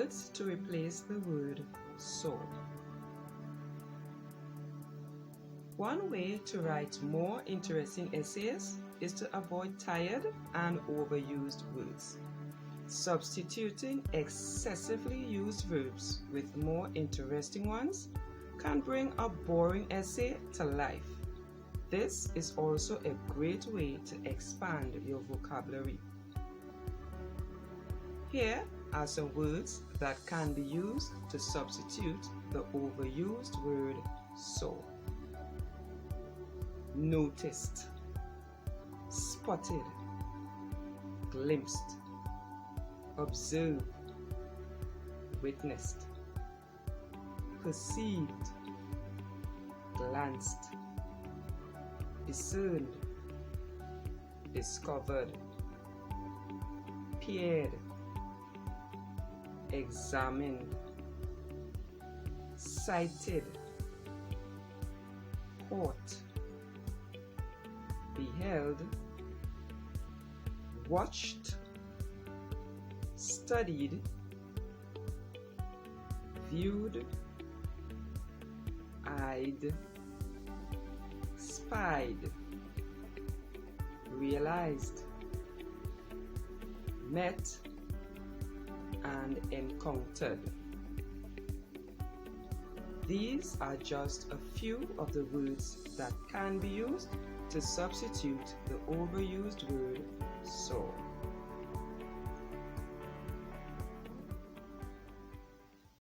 Words to replace the word saw. One way to write more interesting essays is to avoid tired and overused words. Substituting excessively used verbs with more interesting ones can bring a boring essay to life. This is also a great way to expand your vocabulary. Here are some words that can be used to substitute the overused word saw. Noticed, spotted, glimpsed, observed, witnessed, perceived, glanced, discerned, discovered, peered, examined, sighted, caught, beheld, watched, studied, viewed, eyed, spied, realized, met, and encountered. These are just a few of the words that can be used to substitute the overused word saw.